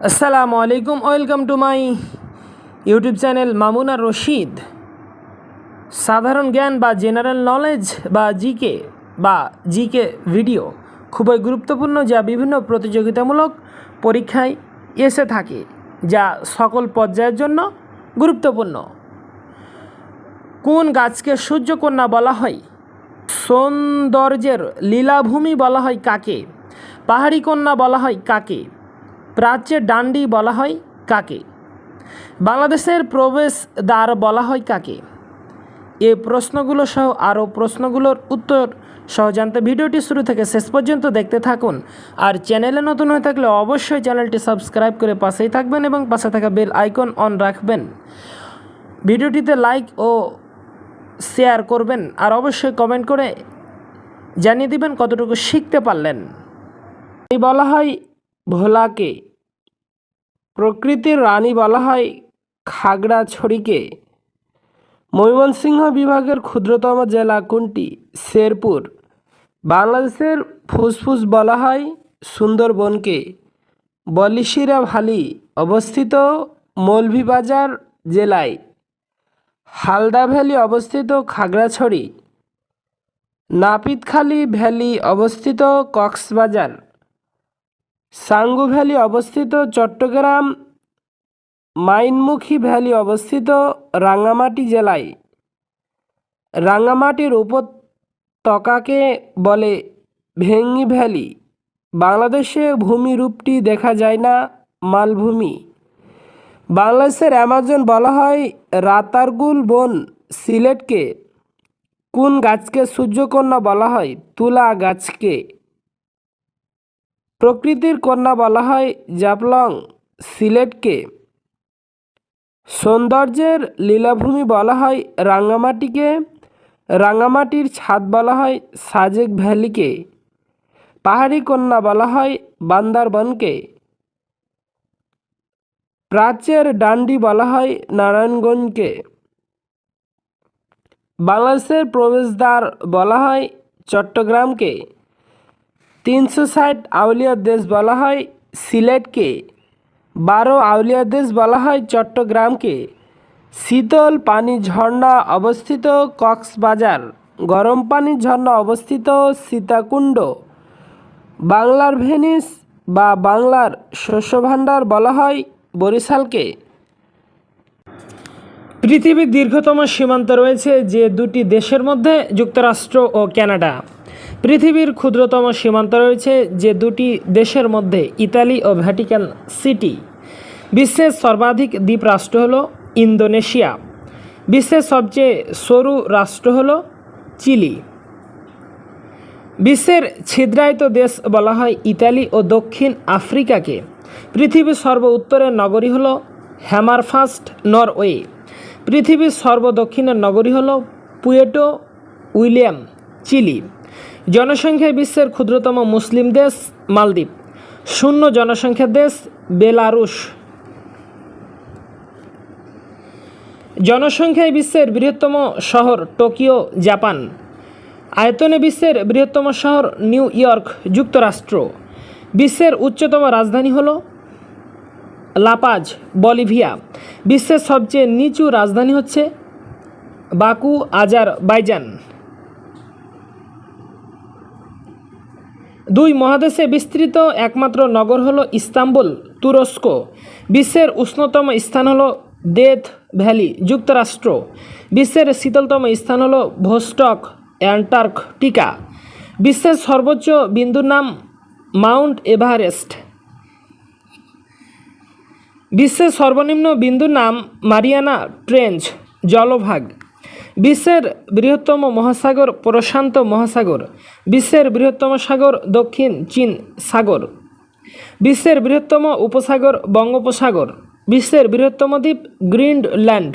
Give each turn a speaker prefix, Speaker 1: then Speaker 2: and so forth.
Speaker 1: আসসালামু আলাইকুম, welcome to my YouTube channel Mamun Ar Rashid. সাধারণ জ্ঞান বা জেনারেল নলেজ বা জিকে ভিডিও খুবই গুরুত্বপূর্ণ, যা বিভিন্ন প্রতিযোগিতামূলক পরীক্ষায় এসে থাকে, যা সকল পর্যায়ের জন্য গুরুত্বপূর্ণ। কোন গাছকে সূর্যকন্যা বলা হয়? সৌন্দর্যের লীলাভূমি বলা হয় কাকে? পাহাড়ি কন্যা বলা হয় কাকে? প্রাচ্যের ডান্ডি বলা হয় কাকে? বাংলাদেশের প্রবেশদ্বার বলা হয় কাকে? এই প্রশ্নগুলো সহ আরও প্রশ্নগুলোর উত্তর সহ জানতে ভিডিওটি শুরু থেকে শেষ পর্যন্ত দেখতে থাকুন। আর চ্যানেলে নতুন হয়ে থাকলে অবশ্যই চ্যানেলটি সাবস্ক্রাইব করে পাশেই থাকবেন এবং পাশে থাকা বেল আইকন অন রাখবেন। ভিডিওটিতে লাইক ও শেয়ার করবেন, আর অবশ্যই কমেন্ট করে জানিয়ে দিবেন কতটুকু শিখতে পারলেন। বলা হয় ভোলাকে। প্রকৃতির রানী বলা হয় খাগড়াছড়িকে। ময়মনসিংহ বিভাগের ক্ষুদ্রতম জেলা কোনটি? শেরপুর। বাংলাদেশের ফুসফুস বলা হয় সুন্দরবনকে। বলিশিরা ভ্যালি অবস্থিত মৌলভীবাজার জেলায়। হালদা ভ্যালি অবস্থিত খাগড়াছড়ি। নাপিতখালী ভ্যালি অবস্থিত কক্সবাজার। সাঙ্গু ভ্যালি অবস্থিত চট্টগ্রাম। মাইনমুখী ভ্যালি অবস্থিত রাঙ্গামাটি জেলায়। রাঙ্গামাটির উপত্যকাকে বলে ভেঙ্গি ভ্যালি। বাংলাদেশে ভূমিরূপটি দেখা যায় না, মালভূমি। বাংলাদেশের অ্যামাজন বলা হয় রাতারগুল বন। সিলেটকে। কোন গাছকে সূর্যকন্যা বলা হয়? তুলা গাছকে। প্রকৃতির কন্যা বলা হয় জাফলং। সিলেটকে। সৌন্দর্যের লীলাভূমি বলা হয় রাঙ্গামাটিকে। রাঙ্গামাটির ছাদ বলা হয় সাজেক ভ্যালিকে। পাহাড়ি কন্যা বলা হয় বান্দরবনকে। প্রাচ্যের ডান্ডি বলা হয় নারায়ণগঞ্জকে। বাংলাদেশের প্রবেশদ্বার বলা হয় চট্টগ্রামকে। 360 আউলিয়ার দেশ বলা হয় সিলেটকে। 12 আউলিয়ার দেশ বলা হয় চট্টগ্রামকে। শীতল পানি ঝর্ণা অবস্থিত কক্সবাজার। গরম পানির ঝর্ণা অবস্থিত সীতাকুণ্ড। বাংলার ভেনিস বা বাংলার শস্যভাণ্ডার বলা হয় বরিশালকে। পৃথিবীর দীর্ঘতম সীমান্ত রয়েছে যে দুটি দেশের মধ্যে? যুক্তরাষ্ট্র ও কানাডা। পৃথিবীর ক্ষুদ্রতম সীমান্ত রয়েছে যে দুটি দেশের মধ্যে? ইতালি ও ভ্যাটিকান সিটি। বিশ্বের সর্বাধিক দ্বীপ রাষ্ট্র হলো ইন্দোনেশিয়া। বিশ্বের সবচেয়ে সরু রাষ্ট্র হলো চিলি। বিশ্বের ছিদ্রায়িত দেশ বলা হয় ইতালি ও দক্ষিণ আফ্রিকাকে। পৃথিবীর সর্ব উত্তরের নগরী হলো হ্যামারফাস্ট, নরওয়ে। পৃথিবীর সর্বদক্ষিণের নগরী হলো পুয়ের্টো উইলিয়াম, চিলি। জনসংখ্যায় বিশ্বের ক্ষুদ্রতম মুসলিম দেশ মালদ্বীপ। শূন্য জনসংখ্যার দেশ বেলারুশ। জনসংখ্যায় বিশ্বের বৃহত্তম শহর টোকিও, জাপান। আয়তনে বিশ্বের বৃহত্তম শহর নিউ ইয়র্ক, যুক্তরাষ্ট্র। বিশ্বের উচ্চতম রাজধানী হল লাপাজ, বলিভিয়া। বিশ্বের সবচেয়ে নিচু রাজধানী হচ্ছে বাকু, আজারবাইজান। 2 মহাদেশে বিস্তৃত একমাত্র নগর হলো ইস্তাম্বুল, তুরস্ক। বিশ্বের উষ্ণতম স্থান হলো ডেথ ভ্যালি, যুক্তরাষ্ট্র। বিশ্বের শীতলতম স্থান হলো ভোস্টক, অ্যান্টার্কটিকা। বিশ্বের সর্বোচ্চ বিন্দুর নাম মাউন্ট এভারেস্ট। বিশ্বের সর্বনিম্ন বিন্দুর নাম মারিয়ানা ট্রেঞ্চ জলভাগ। বিশ্বের বৃহত্তম মহাসাগর প্রশান্ত মহাসাগর। বিশ্বের বৃহত্তম সাগর দক্ষিণ চীন সাগর। বিশ্বের বৃহত্তম উপসাগর বঙ্গোপসাগর। বিশ্বের বৃহত্তম দ্বীপ গ্রিনল্যান্ড।